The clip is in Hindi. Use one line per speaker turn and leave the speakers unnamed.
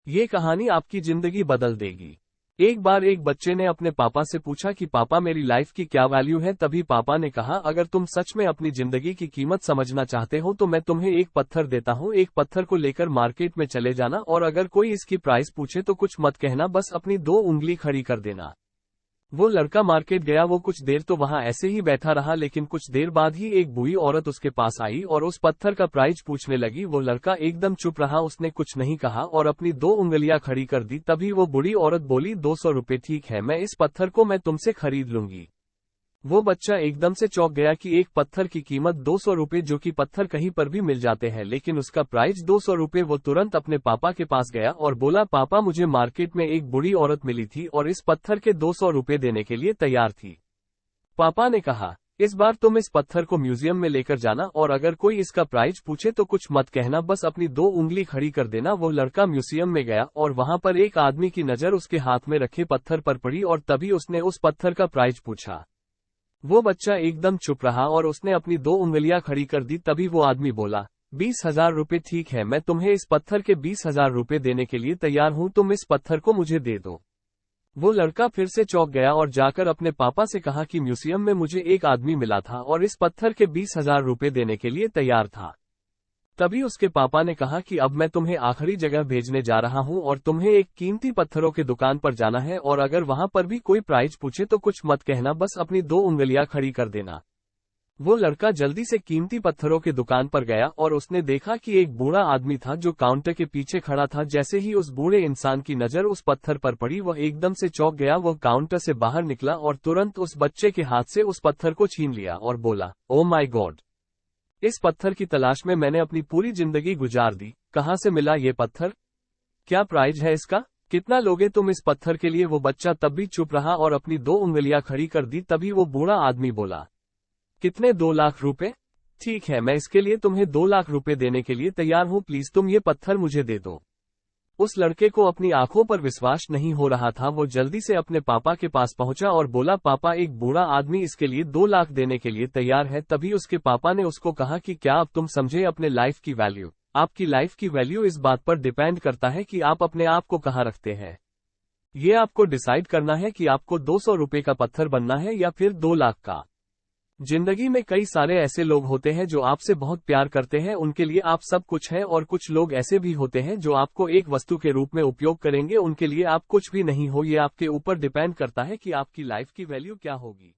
ये कहानी आपकी जिंदगी बदल देगी। एक बार एक बच्चे ने अपने पापा से पूछा कि पापा मेरी लाइफ की क्या वैल्यू है। तभी पापा ने कहा, अगर तुम सच में अपनी जिंदगी की कीमत समझना चाहते हो तो मैं तुम्हें एक पत्थर देता हूँ। एक पत्थर को लेकर मार्केट में चले जाना और अगर कोई इसकी प्राइस पूछे तो कुछ मत कहना, बस अपनी 2 उंगली खड़ी कर देना। वो लड़का मार्केट गया। वो कुछ देर तो वहां ऐसे ही बैठा रहा, लेकिन कुछ देर बाद ही एक बूढ़ी औरत उसके पास आई और उस पत्थर का प्राइस पूछने लगी। वो लड़का एकदम चुप रहा, उसने कुछ नहीं कहा और अपनी 2 उंगलियां खड़ी कर दी। तभी वो बूढ़ी औरत बोली, 200 रुपए ठीक है, मैं इस पत्थर को मैं तुमसे खरीद लूंगी। वो बच्चा एकदम से चौंक गया कि एक पत्थर की कीमत 200 रुपए, जो कि पत्थर कहीं पर भी मिल जाते हैं, लेकिन उसका प्राइस 200 रुपए। वो तुरंत अपने पापा के पास गया और बोला, पापा मुझे मार्केट में एक बूढ़ी औरत मिली थी और इस पत्थर के 200 रुपए देने के लिए तैयार थी। पापा ने कहा, इस बार तुम इस पत्थर को म्यूजियम में लेकर जाना और अगर कोई इसका प्राइस पूछे तो कुछ मत कहना, बस अपनी 2 उंगली खड़ी कर देना। वो लड़का म्यूजियम में गया और वहां पर एक आदमी की नजर उसके हाथ में रखे पत्थर पर पड़ी और तभी उसने उस पत्थर का प्राइस पूछा। वो बच्चा एकदम चुप रहा और उसने अपनी 2 उंगलियां खड़ी कर दी। तभी वो आदमी बोला, 20,000 रुपए ठीक है, मैं तुम्हें इस पत्थर के 20,000 रुपए देने के लिए तैयार हूं, तुम इस पत्थर को मुझे दे दो। वो लड़का फिर से चौंक गया और जाकर अपने पापा से कहा कि म्यूजियम में मुझे एक आदमी मिला था और इस पत्थर के 20,000 रुपए देने के लिए तैयार था। तभी उसके पापा ने कहा कि अब मैं तुम्हें आखिरी जगह भेजने जा रहा हूं और तुम्हें एक कीमती पत्थरों की दुकान पर जाना है और अगर वहां पर भी कोई प्राइस पूछे तो कुछ मत कहना, बस अपनी 2 उंगलियां खड़ी कर देना। वो लड़का जल्दी से कीमती पत्थरों की दुकान पर गया और उसने देखा कि एक बूढ़ा आदमी था जो काउंटर के पीछे खड़ा था। जैसे ही उस बूढ़े इंसान की नजर उस पत्थर पर पड़ी, वह एकदम से चौंक गया। वह काउंटर से बाहर निकला और तुरंत उस बच्चे के हाथ से उस पत्थर को छीन लिया और बोला, ओ माय गॉड, इस पत्थर की तलाश में मैंने अपनी पूरी जिंदगी गुजार दी। कहां से मिला ये पत्थर? क्या प्राइस है इसका? कितना लोगे तुम इस पत्थर के लिए? वो बच्चा तब भी चुप रहा और अपनी 2 उंगलियां खड़ी कर दी। तभी वो बूढ़ा आदमी बोला, कितने? 2 लाख रुपए? ठीक है, मैं इसके लिए तुम्हें 2 लाख रुपए देने के लिए तैयार हूं, प्लीज तुम ये पत्थर मुझे दे दो। उस लड़के को अपनी आंखों पर विश्वास नहीं हो रहा था। वो जल्दी से अपने पापा के पास पहुंचा और बोला, पापा एक बूढ़ा आदमी इसके लिए 2 लाख देने के लिए तैयार है। तभी उसके पापा ने उसको कहा कि क्या अब तुम समझे अपने लाइफ की वैल्यू? आपकी लाइफ की वैल्यू इस बात पर डिपेंड करता है कि आप अपने आप को कहाँ रखते हैं। ये आपको डिसाइड करना है कि आपको 200 रुपए का पत्थर बनना है या फिर 2 लाख का। जिंदगी में कई सारे ऐसे लोग होते हैं जो आपसे बहुत प्यार करते हैं, उनके लिए आप सब कुछ है, और कुछ लोग ऐसे भी होते हैं जो आपको एक वस्तु के रूप में उपयोग करेंगे, उनके लिए आप कुछ भी नहीं हो। ये आपके ऊपर डिपेंड करता है कि आपकी लाइफ की वैल्यू क्या होगी।